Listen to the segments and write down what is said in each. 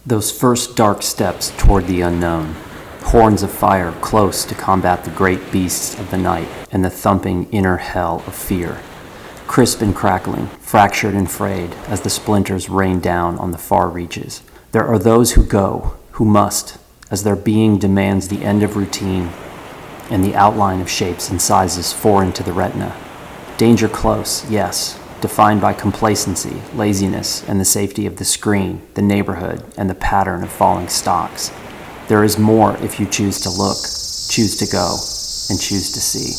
Those first dark steps toward the unknown. Horns of fire close to combat the great beasts of the night and the thumping inner hell of fear. Crisp and crackling, fractured and frayed as the splinters rain down on the far reaches. There are those who go, who must, as their being demands the end of routine and the outline of shapes and sizes foreign to the retina. Danger close, yes, defined by complacency, laziness, and the safety of the screen, the neighborhood, and the pattern of falling stocks. There is more if you choose to look, choose to go, and choose to see.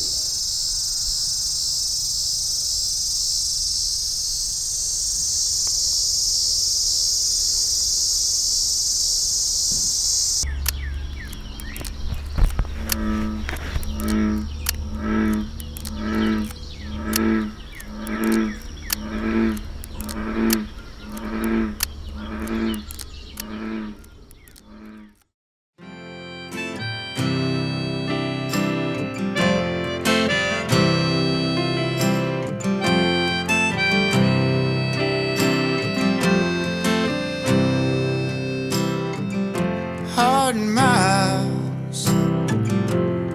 Miles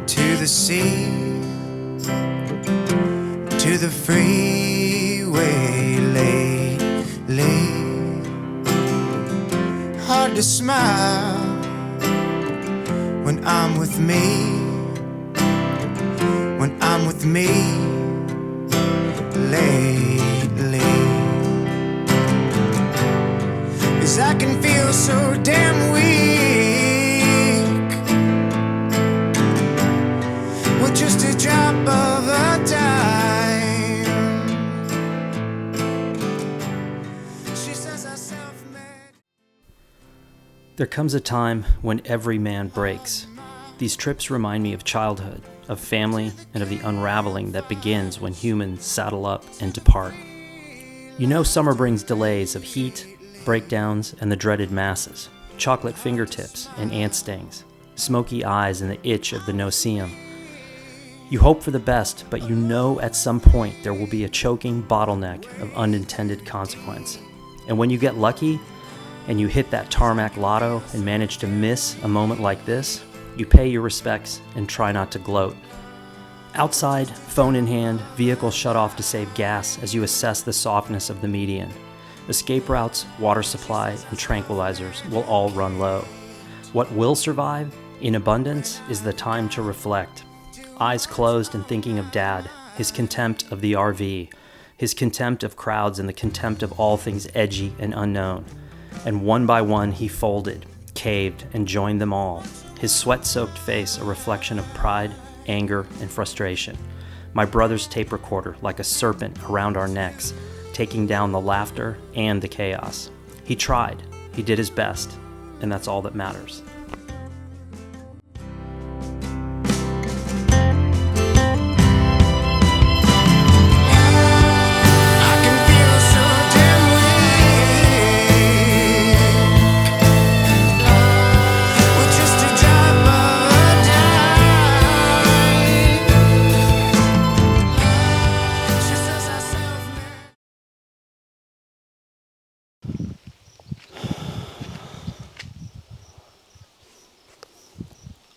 to the sea, to the freeway lately. Hard to smile when I'm with me, when I'm with me lately. 'Cause I can feel so damn weak with just a drop of a dime. She says I self-made. There comes a time when every man breaks. These trips remind me of childhood, of family, and of the unraveling that begins when humans saddle up and depart. You know summer brings delays of heat, breakdowns, and the dreaded masses, chocolate fingertips and ant stings, smoky eyes and the itch of the no-see-um. You hope for the best, but you know at some point there will be a choking bottleneck of unintended consequence. And when you get lucky and you hit that tarmac lotto and manage to miss a moment like this, you pay your respects and try not to gloat. Outside, phone in hand, vehicle shut off to save gas as you assess the softness of the median. Escape routes, water supply, and tranquilizers will all run low. What will survive, in abundance, is the time to reflect. Eyes closed and thinking of Dad, his contempt of the RV, his contempt of crowds and the contempt of all things edgy and unknown. And one by one he folded, caved, and joined them all, his sweat-soaked face a reflection of pride, anger, and frustration. My brother's tape recorder like a serpent around our necks, taking down the laughter and the chaos. He tried, he did his best, and that's all that matters.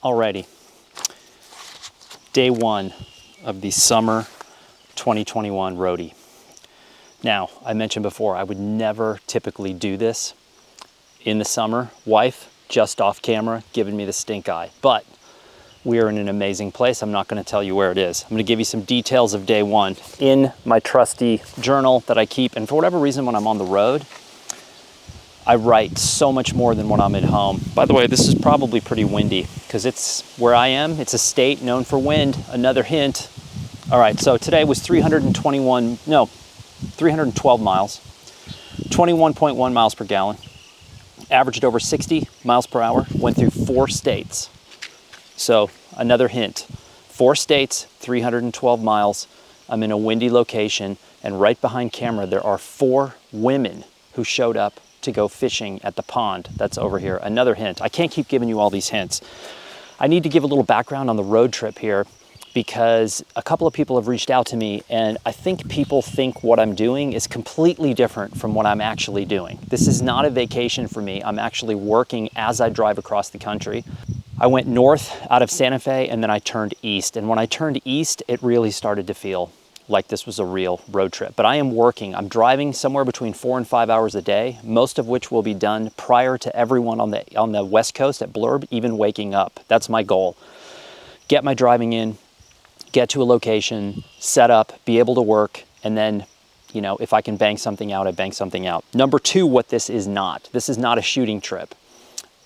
Alrighty, day one of the summer 2021 roadie. Now, I mentioned before, I would never typically do this in the summer. Wife, just off camera, giving me the stink eye. But we are in an amazing place. I'm not gonna tell you where it is. I'm gonna give you some details of day one in my trusty journal that I keep. And for whatever reason, when I'm on the road, I write so much more than when I'm at home. By the way, this is probably pretty windy because it's where I am. It's a state known for wind. Another hint. All right, so today was 312 miles, 21.1 miles per gallon, averaged over 60 miles per hour, went through 4 states. So another hint, 4 states, 312 miles. I'm in a windy location, and right behind camera, there are 4 women who showed up to go fishing at the pond that's over here. Another hint. I can't keep giving you all these hints. I need to give a little background on the road trip here. because a couple of people have reached out to me, and I think people think what I'm doing is completely different from what I'm actually doing. This is not a vacation for me. I'm actually working as I drive across the country. I went north out of Santa Fe, and then I turned east. And when I turned east, it really started to feel like this was a real road trip. But I am working. I'm driving somewhere between 4 and 5 hours a day, most of which will be done prior to everyone on the West Coast at Blurb even waking up. That's my goal. Get my driving in, get to a location, set up, be able to work, and then, you know, if I can bang something out, I bang something out. Number two, what this is not. This is not a shooting trip.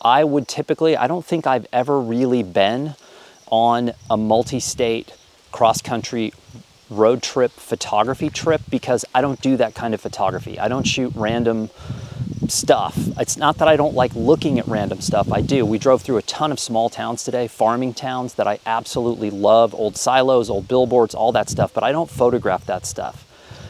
I would typically, I don't think I've ever really been on a multi-state cross-country road trip photography trip because I don't do that kind of photography. I don't shoot random stuff. It's not that I don't like looking at random stuff. I do. We drove through a ton of small towns today, farming towns that I absolutely love, old silos, old billboards, all that stuff, but I don't photograph that stuff.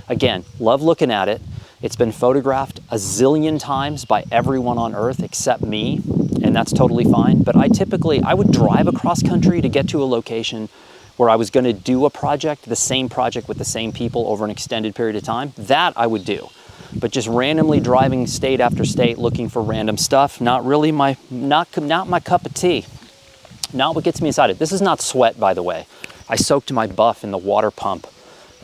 Again, love looking at it. It's been photographed a zillion times by everyone on earth except me, and that's totally fine. But I would drive across country to get to a location where I was going to do a project, the same project with the same people over an extended period of time. That I would do. But just randomly driving state after state looking for random stuff, not really not my cup of tea. Not what gets me excited. This is not sweat, by the way. I soaked my buff in the water pump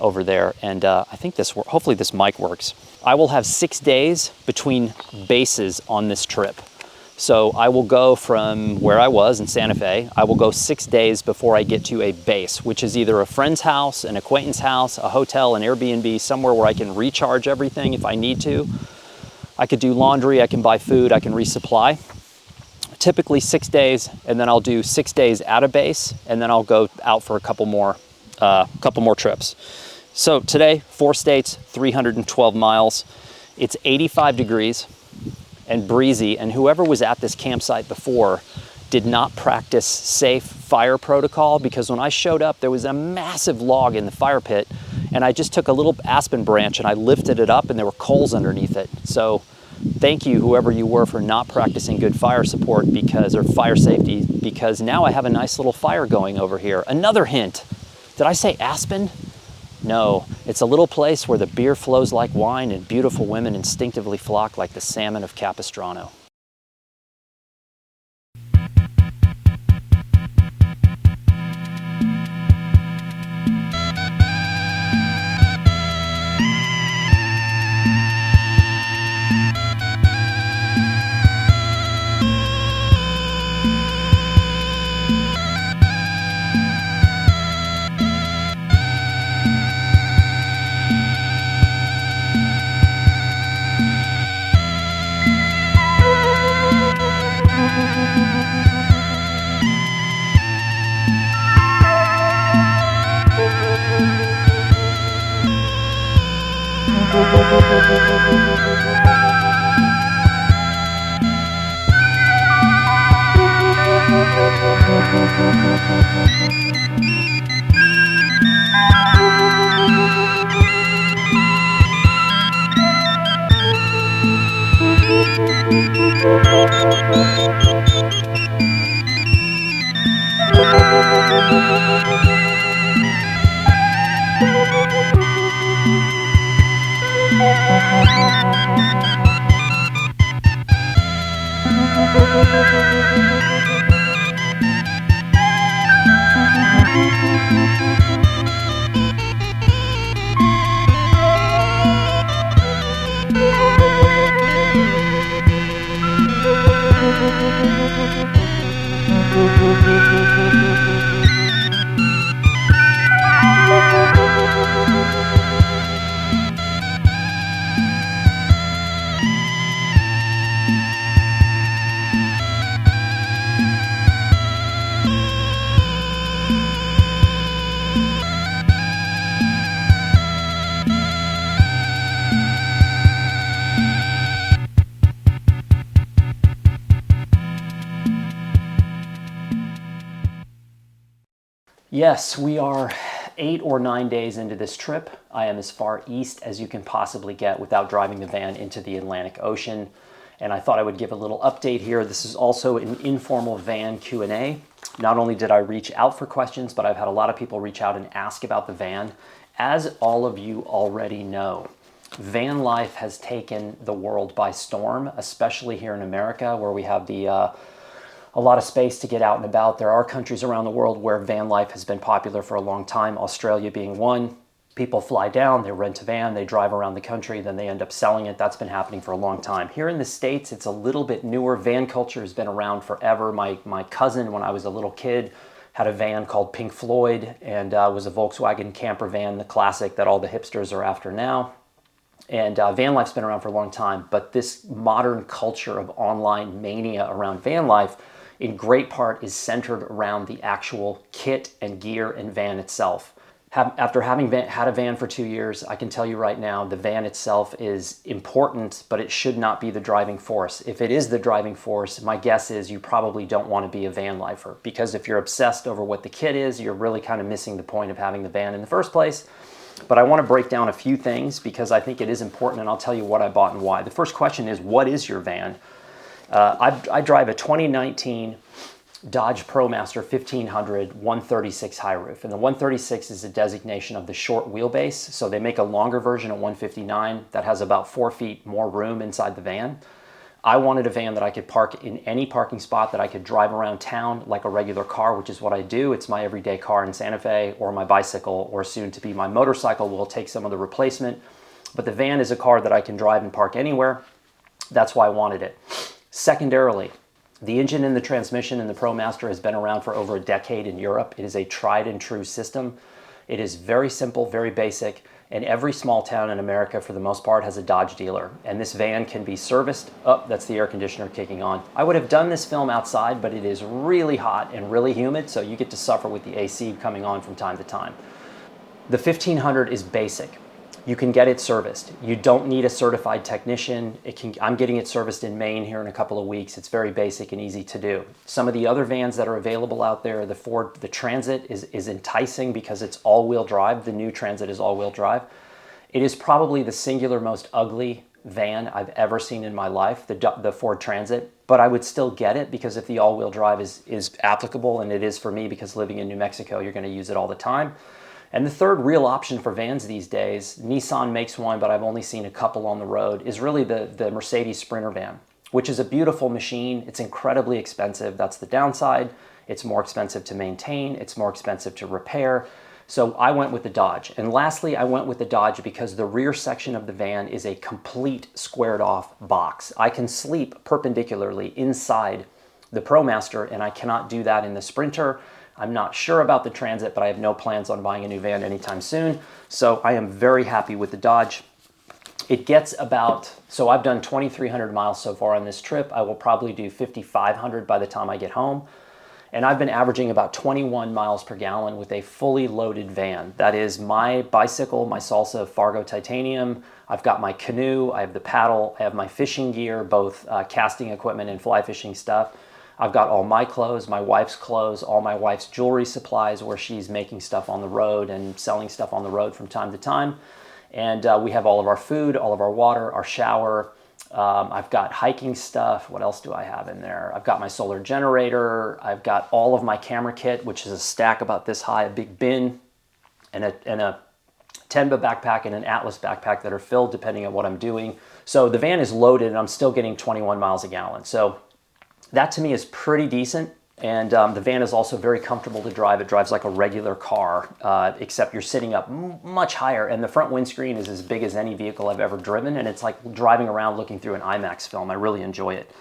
over there, and I think hopefully this mic works. I will have 6 days between bases on this trip. So I will go from where I was in Santa Fe, I will go 6 days before I get to a base, which is either a friend's house, an acquaintance house, a hotel, an Airbnb, somewhere where I can recharge everything if I need to. I could do laundry, I can buy food, I can resupply. Typically 6 days, and then I'll do 6 days at a base, and then I'll go out for a couple more trips. So today, 4 states, 312 miles. It's 85 degrees and breezy, and whoever was at this campsite before did not practice safe fire protocol, because when I showed up, there was a massive log in the fire pit, and I just took a little aspen branch and I lifted it up and there were coals underneath it. So thank you, whoever you were, for not practicing good fire support or fire safety, because now I have a nice little fire going over here. Another hint. Did I say aspen? No, it's a little place where the beer flows like wine and beautiful women instinctively flock like the salmon of Capistrano. Yes, we are 8 or 9 days into this trip. I am as far east as you can possibly get without driving the van into the Atlantic Ocean. And I thought I would give a little update here. This is also an informal van Q&A. Not only did I reach out for questions, but I've had a lot of people reach out and ask about the van. As all of you already know, van life has taken the world by storm, especially here in America, where we have a lot of space to get out and about. There are countries around the world where van life has been popular for a long time, Australia being one. People fly down, they rent a van, they drive around the country, then they end up selling it. That's been happening for a long time. Here in the States, it's a little bit newer. Van culture has been around forever. My cousin, when I was a little kid, had a van called Pink Floyd, and was a Volkswagen camper van, the classic that all the hipsters are after now. And van life's been around for a long time, but this modern culture of online mania around van life in great part is centered around the actual kit and gear and van itself. After having had a van for 2 years, I can tell you right now, the van itself is important, but it should not be the driving force. If it is the driving force, my guess is you probably don't want to be a van lifer, because if you're obsessed over what the kit is, you're really kind of missing the point of having the van in the first place. But I want to break down a few things because I think it is important, and I'll tell you what I bought and why. The first question is, what is your van? I drive a 2019 Dodge ProMaster 1500 136 high roof, and the 136 is a designation of the short wheelbase, so they make a longer version of 159 that has about 4 feet more room inside the van. I wanted a van that I could park in any parking spot, that I could drive around town like a regular car, which is what I do. It's my everyday car in Santa Fe, or my bicycle, or soon to be my motorcycle will take some of the replacement. But the van is a car that I can drive and park anywhere. That's why I wanted it. Secondarily, the engine and the transmission in the ProMaster has been around for over a decade in Europe. It is a tried and true system. It is very simple, very basic, and every small town in America, for the most part, has a Dodge dealer. And this van can be serviced. Oh, that's the air conditioner kicking on. I would have done this film outside, but it is really hot and really humid, so you get to suffer with the AC coming on from time to time. The 1500 is basic. You can get it serviced. You don't need a certified technician. I'm getting it serviced in Maine here in a couple of weeks. It's very basic and easy to do. Some of the other vans that are available out there, the Transit is enticing because it's all-wheel drive. The new Transit is all-wheel drive. It is probably the singular most ugly van I've ever seen in my life, the Ford Transit, but I would still get it because if the all-wheel drive is applicable, and it is for me because living in New Mexico, you're going to use it all the time. And the third real option for vans these days, Nissan makes one, but I've only seen a couple on the road, is really the Mercedes Sprinter van, which is a beautiful machine. It's incredibly expensive. That's the downside. It's more expensive to maintain. It's more expensive to repair. So I went with the Dodge. And lastly, I went with the Dodge because the rear section of the van is a complete squared off box. I can sleep perpendicularly inside the ProMaster, and I cannot do that in the Sprinter. I'm not sure about the Transit, but I have no plans on buying a new van anytime soon. So I am very happy with the Dodge. It gets about, so I've done 2,300 miles so far on this trip. I will probably do 5,500 by the time I get home. And I've been averaging about 21 miles per gallon with a fully loaded van. That is my bicycle, my Salsa Fargo Titanium. I've got my canoe, I have the paddle, I have my fishing gear, both casting equipment and fly fishing stuff. I've got all my clothes, my wife's clothes, all my wife's jewelry supplies where she's making stuff on the road and selling stuff on the road from time to time. And we have all of our food, all of our water, our shower. I've got hiking stuff. What else do I have in there? I've got my solar generator. I've got all of my camera kit, which is a stack about this high, a big bin, and a Tenba backpack and an Atlas backpack that are filled depending on what I'm doing. So the van is loaded and I'm still getting 21 miles a gallon. So that to me is pretty decent, and the van is also very comfortable to drive. It drives like a regular car, except you're sitting up much higher, and the front windscreen is as big as any vehicle I've ever driven, and it's like driving around looking through an IMAX film. I really enjoy it.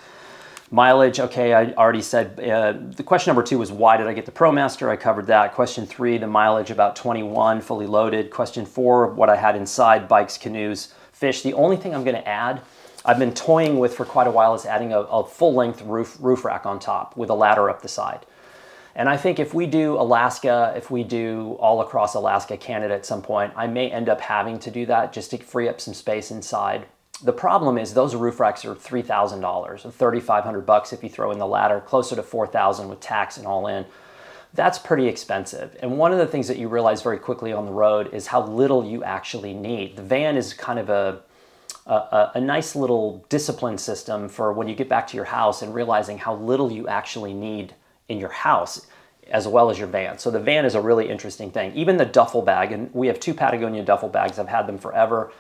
Mileage, okay, I already said. The question number 2 was, why did I get the ProMaster? I covered that. Question 3, the mileage, about 21, fully loaded. Question 4, what I had inside, bikes, canoes, fish. The only thing I'm going to add, I've been toying with for quite a while, is adding a full-length roof rack on top with a ladder up the side. And I think if we do Alaska, if we do all across Alaska, Canada at some point, I may end up having to do that just to free up some space inside. The problem is those roof racks are $3,000, or $3,500 if you throw in the ladder, closer to $4,000 with tax and all in. That's pretty expensive. And one of the things that you realize very quickly on the road is how little you actually need. The van is kind of a nice little discipline system for when you get back to your house and realizing how little you actually need in your house. as well as your van. So the van is a really interesting thing. Even the duffel bag, and we have 2 Patagonia duffel bags. I've had them forever.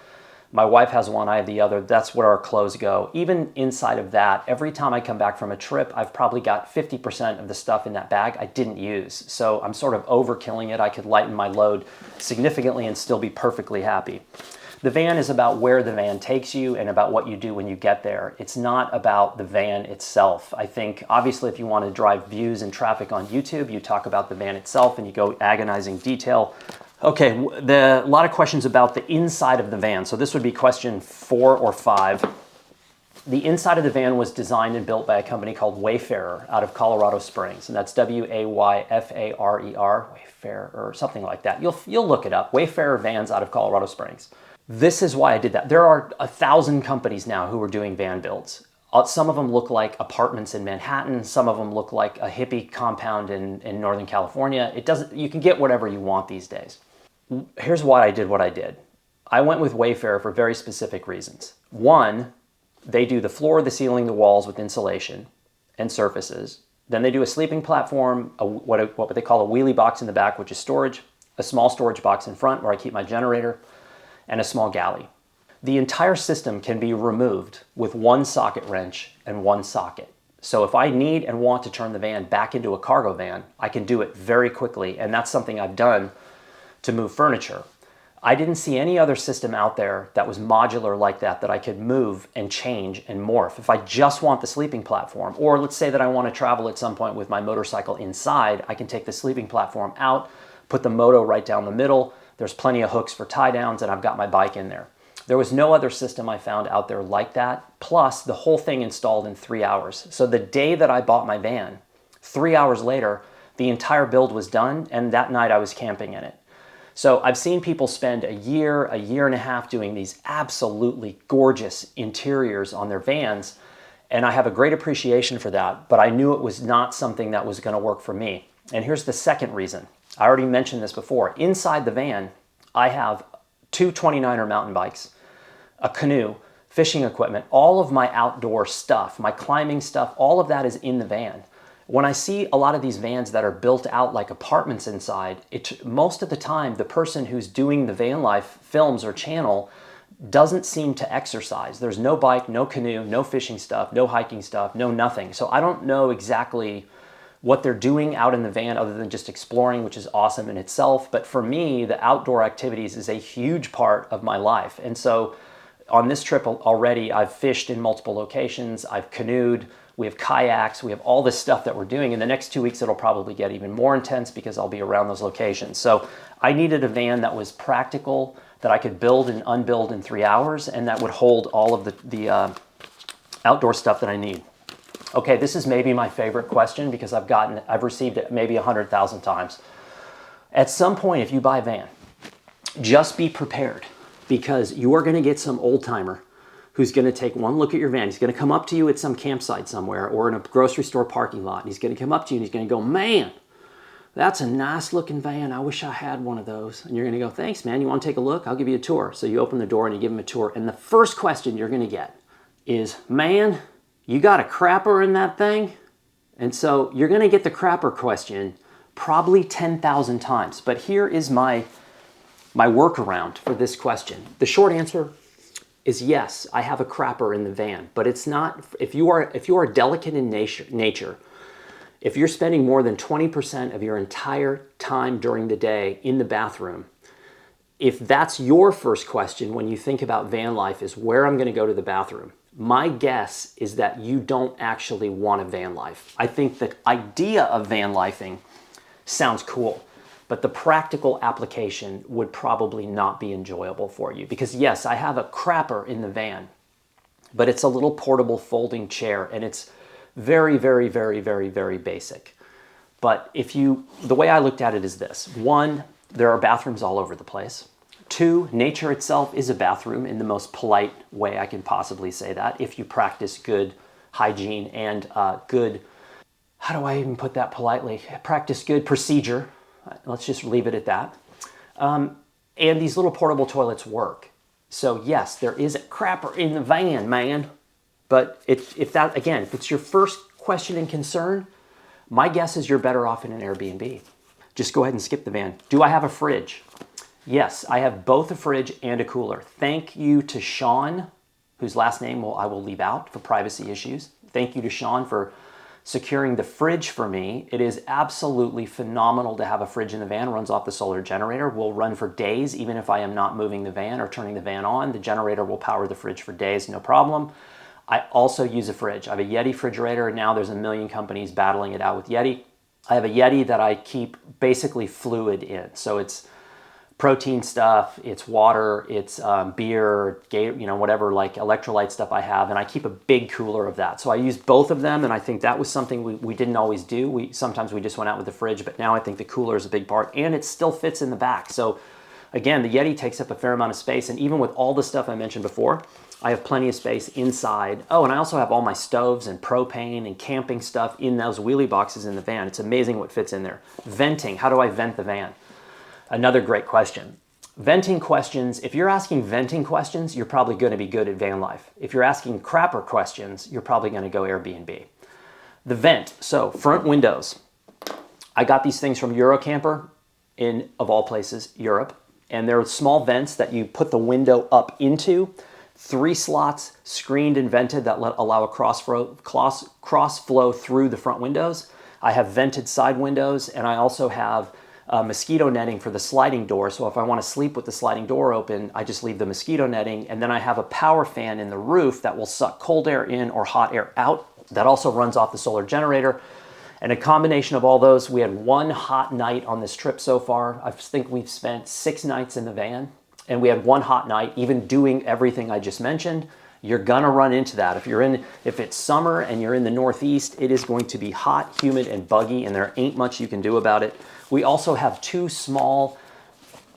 My wife has one, I have the other. That's where our clothes go. Even inside of that, every time I come back from a trip, I've probably got 50% of the stuff in that bag I didn't use. So I'm sort of overkilling it. I could lighten my load significantly and still be perfectly happy. The van is about where the van takes you and about what you do when you get there. It's not about the van itself. I think, obviously, if you want to drive views and traffic on YouTube, you talk about the van itself and you go agonizing detail. Okay, a lot of questions about the inside of the van. So this would be question 4 or 5. The inside of the van was designed and built by a company called Wayfarer out of Colorado Springs, and that's W-A-Y-F-A-R-E-R, Wayfarer, or something like that. You'll look it up. Wayfarer vans out of Colorado Springs. This is why I did that. There are 1,000 companies now who are doing van builds. Some of them look like apartments in Manhattan. Some of them look like a hippie compound in Northern California. You can get whatever you want these days. Here's why I did what I did. I went with Wayfarer for very specific reasons. One, they do the floor, the ceiling, the walls with insulation and surfaces. Then they do a sleeping platform, what they call a wheelie box in the back, which is storage, a small storage box in front where I keep my generator, and a small galley. The entire system can be removed with 1 socket wrench and 1 socket. So if I need and want to turn the van back into a cargo van, I can do it very quickly, and that's something I've done to move furniture. I didn't see any other system out there that was modular like that I could move and change and morph. If I just want the sleeping platform, or let's say that I want to travel at some point with my motorcycle inside, I can take the sleeping platform out, put the moto right down the middle. There's plenty of hooks for tie downs, and I've got my bike in there. There was no other system I found out there like that. Plus, the whole thing installed in 3 hours. So the day that I bought my van, 3 hours later, the entire build was done, and that night I was camping in it. So I've seen people spend a year and a half doing these absolutely gorgeous interiors on their vans, and I have a great appreciation for that, but I knew it was not something that was going to work for me. And here's the second reason. I already mentioned this before. Inside the van, I have 2 29er mountain bikes, a canoe, fishing equipment, all of my outdoor stuff, my climbing stuff, all of that is in the van. When I see a lot of these vans that are built out like apartments inside, most of the time, the person who's doing the van life films or channel doesn't seem to exercise. There's no bike, no canoe, no fishing stuff, no hiking stuff, no nothing. So I don't know exactly what they're doing out in the van other than just exploring, which is awesome in itself. But for me, the outdoor activities is a huge part of my life. And so on this trip already, I've fished in multiple locations, I've canoed, we have kayaks, we have all this stuff that we're doing. In the next 2 weeks, it'll probably get even more intense because I'll be around those locations. So I needed a van that was practical, that I could build and unbuild in 3 hours, and that would hold all of the outdoor stuff that I need. Okay, this is maybe my favorite question because I've received it maybe 100,000 times. At some point, if you buy a van, just be prepared because you are going to get some old timer who's going to take one look at your van. He's going to come up to you at some campsite somewhere or in a grocery store parking lot. And he's going to come up to you and he's going to go, "Man, that's a nice looking van. I wish I had one of those." And you're going to go, "Thanks, man. You want to take a look? I'll give you a tour." So you open the door and you give him a tour. And the first question you're going to get is, "Man, you got a crapper in that thing?" And so you're going to get the crapper question probably 10,000 times. But here is my workaround for this question. The short answer is yes, I have a crapper in the van, but it's not, if you are delicate in nature, if you're spending more than 20% of your entire time during the day in the bathroom, if that's your first question when you think about van life is where I'm going to go to the bathroom, my guess is that you don't actually want a van life. I think the idea of van lifing sounds cool, but the practical application would probably not be enjoyable for you. Because yes, I have a crapper in the van, but it's a little portable folding chair and it's very, very, very, very, very basic. But the way I looked at it is this. 1, there are bathrooms all over the place. 2, nature itself is a bathroom in the most polite way I can possibly say that, if you practice good hygiene and good, how do I even put that politely? Practice good procedure. Let's just leave it at that. And these little portable toilets work. So yes, there is a crapper in the van, man. But if it's your first question and concern, My guess is you're better off in an Airbnb. Just go ahead and skip the van. Do I have a fridge? Yes, I have both a fridge and a cooler. Thank you to Sean, whose last name I will leave out for privacy issues. Thank you to Sean for securing the fridge for me. It is absolutely phenomenal to have a fridge in the van. It runs off the solar generator. Will run for days, even if I am not moving the van or turning the van on. The generator will power the fridge for days, no problem. I also use a fridge. I have a Yeti refrigerator. Now there's a million companies battling it out with Yeti. I have a Yeti that I keep basically fluid in. So it's protein stuff, it's water, it's beer, whatever like electrolyte stuff I have, and I keep a big cooler of that. So I use both of them, and I think that was something we didn't always do. Sometimes we just went out with the fridge, but now I think the cooler is a big part, and it still fits in the back. So again, the Yeti takes up a fair amount of space, and even with all the stuff I mentioned before, I have plenty of space inside. Oh, and I also have all my stoves and propane and camping stuff in those wheelie boxes in the van. It's amazing what fits in there. Venting, how do I vent the van? Another great question. Venting questions, if you're asking venting questions, you're probably going to be good at van life. If you're asking crapper questions, you're probably going to go Airbnb. The vent, so front windows. I got these things from Eurocamper in, of all places, Europe. And they're small vents that you put the window up into. 3 slots, screened and vented, that allow a cross flow through the front windows. I have vented side windows, and I also have mosquito netting for the sliding door. So if I want to sleep with the sliding door open, I just leave the mosquito netting. And then I have a power fan in the roof that will suck cold air in or hot air out. That also runs off the solar generator. And a combination of all those, we had one hot night on this trip so far. I think we've spent 6 nights in the van, and we had one hot night, even doing everything I just mentioned. You're gonna run into that. If it's summer and you're in the Northeast, it is going to be hot, humid, and buggy, and there ain't much you can do about it. We also have 2 small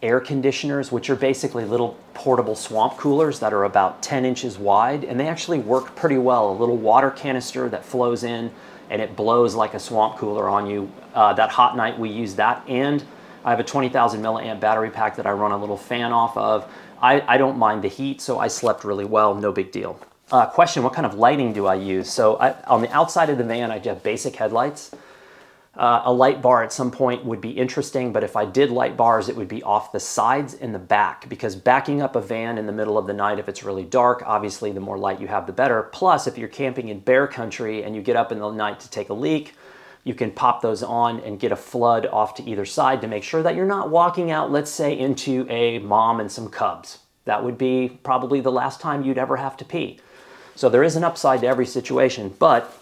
air conditioners, which are basically little portable swamp coolers that are about 10 inches wide, and they actually work pretty well. A little water canister that flows in, and it blows like a swamp cooler on you. That hot night, we used that, and I have a 20,000 milliamp battery pack that I run a little fan off of. I don't mind the heat, so I slept really well, no big deal. Question, what kind of lighting do I use? So on the outside of the van, I have basic headlights. A light bar at some point would be interesting, but if I did light bars, it would be off the sides and the back, because backing up a van in the middle of the night, if it's really dark, obviously the more light you have, the better. Plus, if you're camping in bear country and you get up in the night to take a leak, you can pop those on and get a flood off to either side to make sure that you're not walking out, let's say, into a mom and some cubs. That would be probably the last time you'd ever have to pee. So there is an upside to every situation, but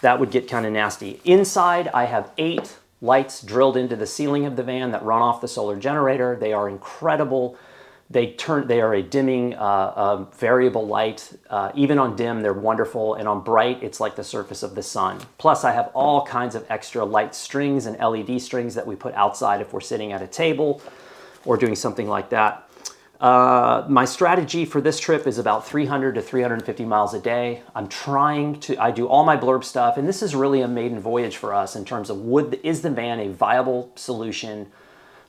that would get kind of nasty. Inside, I have 8 lights drilled into the ceiling of the van that run off the solar generator. They are incredible. They are a dimming variable light. Even on dim, they're wonderful. And on bright, it's like the surface of the sun. Plus, I have all kinds of extra light strings and LED strings that we put outside if we're sitting at a table or doing something like that. My strategy for this trip is about 300 to 350 miles a day. I do all my blurb stuff, and this is really a maiden voyage for us in terms of is the van a viable solution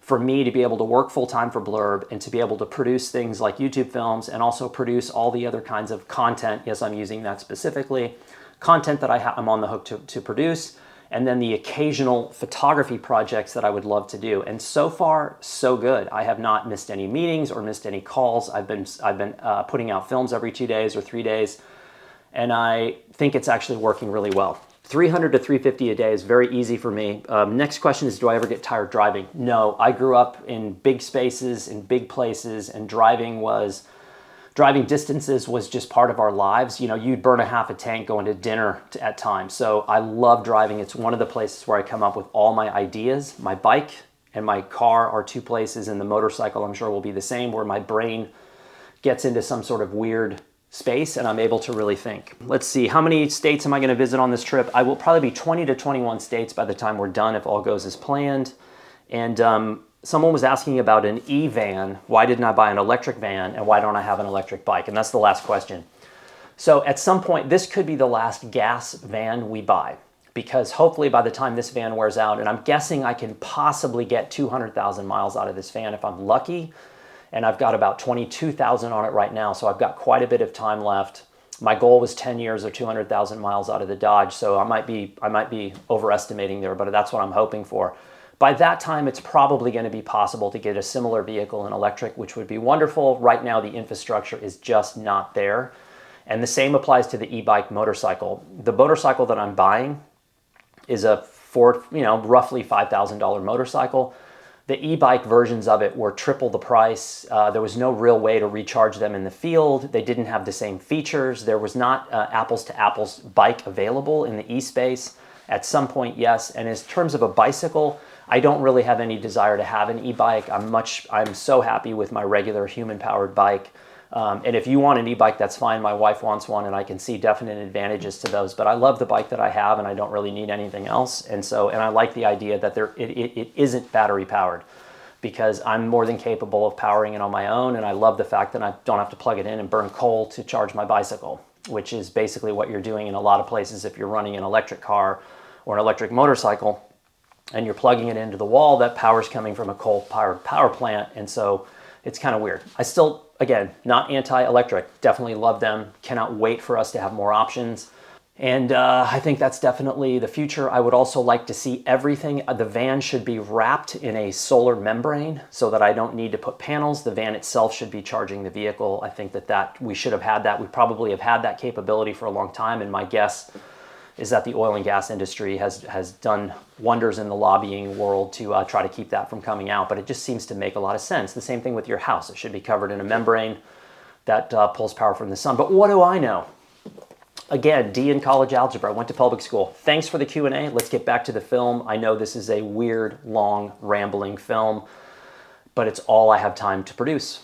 for me to be able to work full-time for Blurb and to be able to produce things like YouTube films and also produce all the other kinds of content. Yes, I'm using that specifically. Content that I'm on the hook to produce, and then the occasional photography projects that I would love to do. And so far, so good. I have not missed any meetings or missed any calls. I've been putting out films every 2 days or 3 days, and I think it's actually working really well. 300 to 350 a day is very easy for me. Next question is, do I ever get tired driving? No, I grew up in big spaces, in big places, and driving distances was just part of our lives. You know, you'd burn a half a tank going to dinner at times. So I love driving. It's one of the places where I come up with all my ideas. My bike and my car are 2 places, and the motorcycle, I'm sure, will be the same, where my brain gets into some sort of weird space and I'm able to really think. Let's see, how many states am I going to visit on this trip? I will probably be 20 to 21 states by the time we're done if all goes as planned. And someone was asking about an e-van. Why didn't I buy an electric van, and why don't I have an electric bike? And that's the last question. So at some point, this could be the last gas van we buy, because hopefully by the time this van wears out, and I'm guessing I can possibly get 200,000 miles out of this van if I'm lucky, and I've got about 22,000 on it right now, so I've got quite a bit of time left. My goal was 10 years or 200,000 miles out of the Dodge, so I might be overestimating there, but that's what I'm hoping for. By that time, it's probably going to be possible to get a similar vehicle in electric, which would be wonderful. Right now, the infrastructure is just not there. And the same applies to the e-bike motorcycle. The motorcycle that I'm buying is a roughly $5,000 motorcycle. The e-bike versions of it were triple the price. There was no real way to recharge them in the field. They didn't have the same features. There was not apples to apples bike available in the e-space. At some point, yes. And in terms of a bicycle, I don't really have any desire to have an e-bike. I'm so happy with my regular human-powered bike. And if you want an e-bike, that's fine. My wife wants one, and I can see definite advantages to those. But I love the bike that I have, and I don't really need anything else. And I like the idea that it isn't battery powered, because I'm more than capable of powering it on my own. And I love the fact that I don't have to plug it in and burn coal to charge my bicycle, which is basically what you're doing in a lot of places if you're running an electric car or an electric motorcycle, and you're plugging it into the wall. That power's coming from a coal-powered power plant, and so it's kind of weird. I still, again, not anti-electric, definitely love them, cannot wait for us to have more options. And I think that's definitely the future. I would also like to see everything. The van should be wrapped in a solar membrane so that I don't need to put panels. The van itself should be charging the vehicle. I think that we should have had that. We probably have had that capability for a long time, and my guess is that the oil and gas industry has done wonders in the lobbying world to try to keep that from coming out. But it just seems to make a lot of sense. The same thing with your house. It should be covered in a membrane that pulls power from the sun. But what do I know? Again, D in college algebra. I went to public school. Thanks for the Q&A. Let's get back to the film. I know this is a weird, long, rambling film, but it's all I have time to produce.